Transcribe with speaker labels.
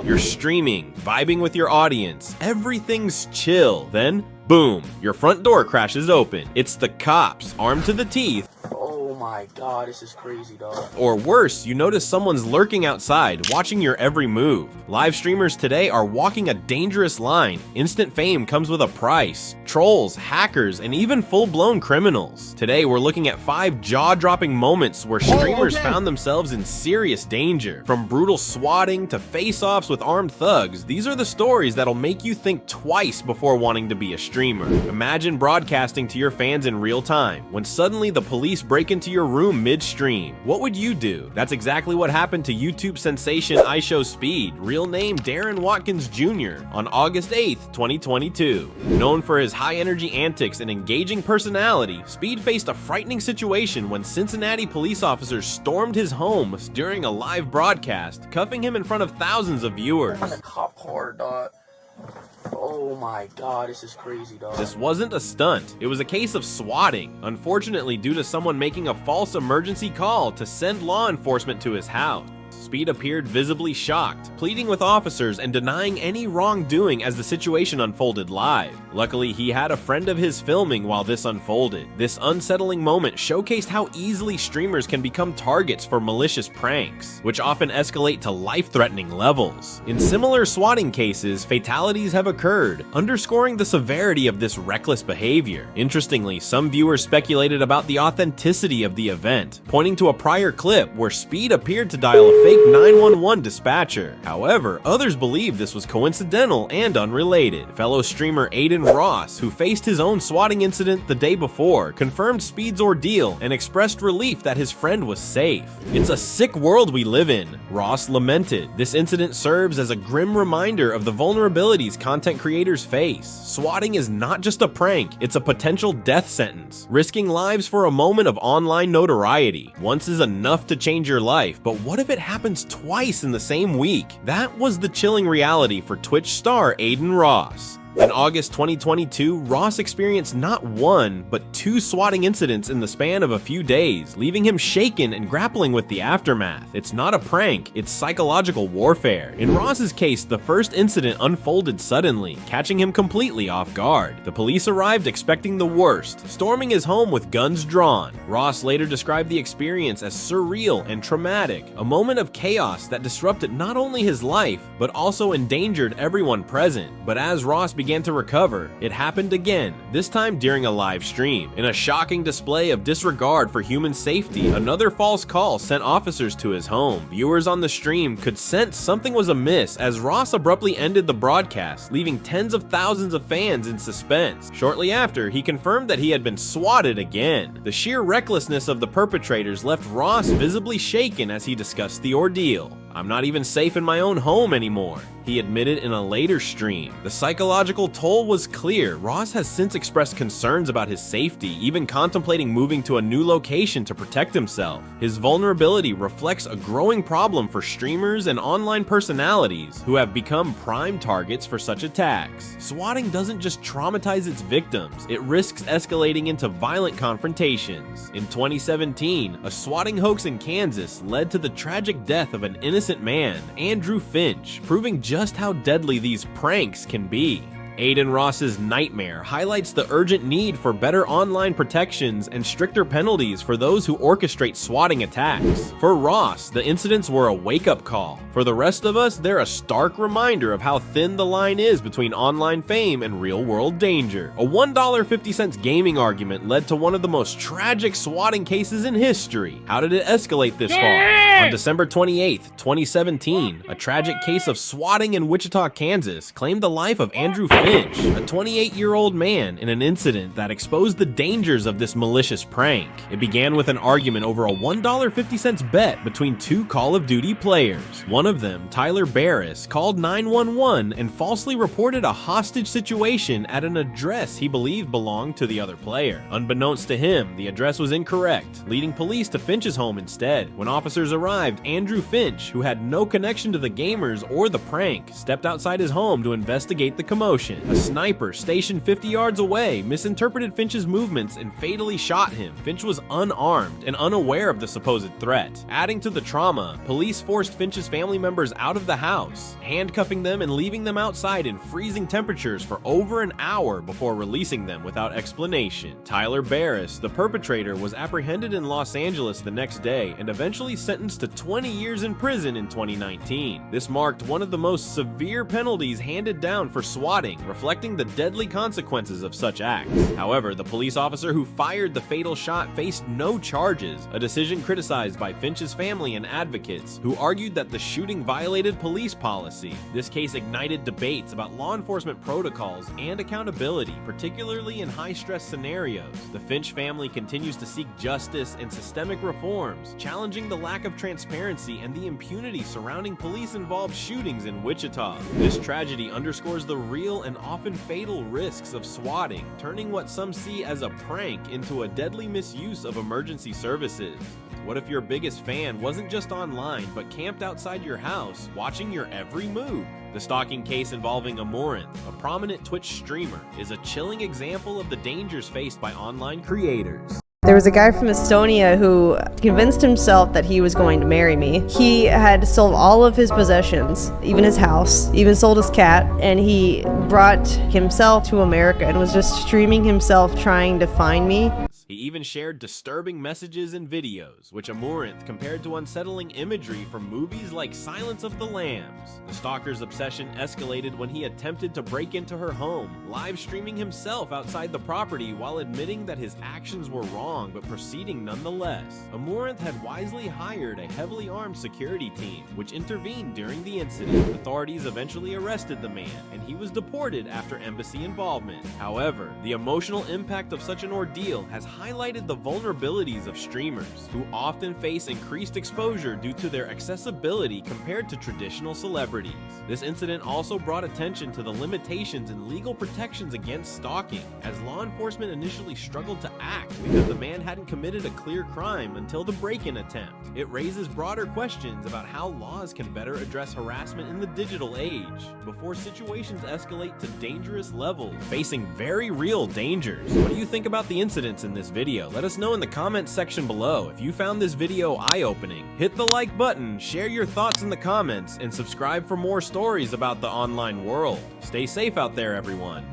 Speaker 1: You're streaming, vibing with your audience, everything's chill. Then, boom, your front door crashes open. It's the cops, armed to the teeth.
Speaker 2: Oh my god, this is crazy, dog.
Speaker 1: Or worse, you notice someone's lurking outside, watching your every move. Live streamers today are walking a dangerous line. Instant fame comes with a price. Trolls, hackers, and even full-blown criminals. Today, we're looking at 5 jaw-dropping moments where streamers found themselves in serious danger. From brutal swatting to face-offs with armed thugs, these are the stories that'll make you think twice before wanting to be a streamer. Imagine broadcasting to your fans in real time, when suddenly the police break into your room mid-stream. What would you do? That's exactly what happened to YouTube sensation IShowSpeed, real name Darren Watkins Jr., on August 8th, 2022. Known for his high-energy antics and engaging personality, Speed faced a frightening situation when Cincinnati police officers stormed his home during a live broadcast, cuffing him in front of thousands of viewers.
Speaker 2: I'm a cop hard, dog. Oh my god, this is crazy, dog.
Speaker 1: This wasn't a stunt, it was a case of swatting, unfortunately due to someone making a false emergency call to send law enforcement to his house. Speed appeared visibly shocked, pleading with officers and denying any wrongdoing as the situation unfolded live. Luckily, he had a friend of his filming while this unfolded. This unsettling moment showcased how easily streamers can become targets for malicious pranks, which often escalate to life-threatening levels. In similar swatting cases, fatalities have occurred, underscoring the severity of this reckless behavior. Interestingly, some viewers speculated about the authenticity of the event, pointing to a prior clip where Speed appeared to dial a fake 911 dispatcher. However, others believe this was coincidental and unrelated. Fellow streamer Adin Ross, who faced his own swatting incident the day before, confirmed Speed's ordeal and expressed relief that his friend was safe. "It's a sick world we live in," Ross lamented. "This incident serves as a grim reminder of the vulnerabilities content creators face. Swatting is not just a prank, it's a potential death sentence, risking lives for a moment of online notoriety. Once is enough to change your life, but what if it happens twice in the same week?" That was the chilling reality for Twitch star Adin Ross. In August 2022, Ross experienced not one, but 2 swatting incidents in the span of a few days, leaving him shaken and grappling with the aftermath. It's not a prank, it's psychological warfare. In Ross's case, the first incident unfolded suddenly, catching him completely off guard. The police arrived expecting the worst, storming his home with guns drawn. Ross later described the experience as surreal and traumatic, a moment of chaos that disrupted not only his life, but also endangered everyone present. But as Ross began to recover, it happened again, this time during a live stream. In a shocking display of disregard for human safety, another false call sent officers to his home. Viewers on the stream could sense something was amiss as Ross abruptly ended the broadcast, leaving tens of thousands of fans in suspense. Shortly after, he confirmed that he had been swatted again. The sheer recklessness of the perpetrators left Ross visibly shaken as he discussed the ordeal. "I'm not even safe in my own home anymore," he admitted in a later stream. The psychological toll was clear. Ross has since expressed concerns about his safety, even contemplating moving to a new location to protect himself. His vulnerability reflects a growing problem for streamers and online personalities who have become prime targets for such attacks. Swatting doesn't just traumatize its victims, it risks escalating into violent confrontations. In 2017, a swatting hoax in Kansas led to the tragic death of an innocent man, Andrew Finch, proving just how deadly these pranks can be. Adin Ross's nightmare highlights the urgent need for better online protections and stricter penalties for those who orchestrate swatting attacks. For Ross, the incidents were a wake-up call. For the rest of us, they're a stark reminder of how thin the line is between online fame and real-world danger. A $1.50 gaming argument led to one of the most tragic swatting cases in history. How did it escalate this far? On December 28th, 2017, a tragic case of swatting in Wichita, Kansas claimed the life of Andrew Finch, a 28-year-old man, in an incident that exposed the dangers of this malicious prank. It began with an argument over a $1.50 bet between 2 Call of Duty players. One of them, Tyler Barris, called 911 and falsely reported a hostage situation at an address he believed belonged to the other player. Unbeknownst to him, the address was incorrect, leading police to Finch's home instead. When officers arrived, arrived, Andrew Finch, who had no connection to the gamers or the prank, stepped outside his home to investigate the commotion. A sniper stationed 50 yards away misinterpreted Finch's movements and fatally shot him. Finch was unarmed and unaware of the supposed threat. Adding to the trauma, police forced Finch's family members out of the house, handcuffing them and leaving them outside in freezing temperatures for over an hour before releasing them without explanation. Tyler Barris, the perpetrator, was apprehended in Los Angeles the next day and eventually sentenced to 20 years in prison in 2019. This marked one of the most severe penalties handed down for swatting, reflecting the deadly consequences of such acts. However, the police officer who fired the fatal shot faced no charges, a decision criticized by Finch's family and advocates, who argued that the shooting violated police policy. This case ignited debates about law enforcement protocols and accountability, particularly in high-stress scenarios. The Finch family continues to seek justice and systemic reforms, challenging the lack of transparency and the impunity surrounding police-involved shootings in Wichita. This tragedy underscores the real and often fatal risks of swatting, turning what some see as a prank into a deadly misuse of emergency services. What if your biggest fan wasn't just online, but camped outside your house, watching your every move? The stalking case involving Amouranth, a prominent Twitch streamer, is a chilling example of the dangers faced by online creators.
Speaker 3: There was a guy from Estonia who convinced himself that he was going to marry me. He had sold all of his possessions, even his house, even sold his cat, and he brought himself to America and was just streaming himself trying to find me.
Speaker 1: He even shared disturbing messages and videos, which Amouranth compared to unsettling imagery from movies like Silence of the Lambs. The stalker's obsession escalated when he attempted to break into her home, live streaming himself outside the property while admitting that his actions were wrong but proceeding nonetheless. Amouranth had wisely hired a heavily armed security team, which intervened during the incident. Authorities eventually arrested the man, and he was deported after embassy involvement. However, the emotional impact of such an ordeal has highlighted the vulnerabilities of streamers, who often face increased exposure due to their accessibility compared to traditional celebrities. This incident also brought attention to the limitations and legal protections against stalking, as law enforcement initially struggled to act because the man hadn't committed a clear crime until the break-in attempt. It raises broader questions about how laws can better address harassment in the digital age, before situations escalate to dangerous levels, facing very real dangers. What do you think about the incidents in this video? Let us know in the comments section below. If you found this video eye-opening, hit the like button, share your thoughts in the comments, and subscribe for more stories about the online world. Stay safe out there, everyone.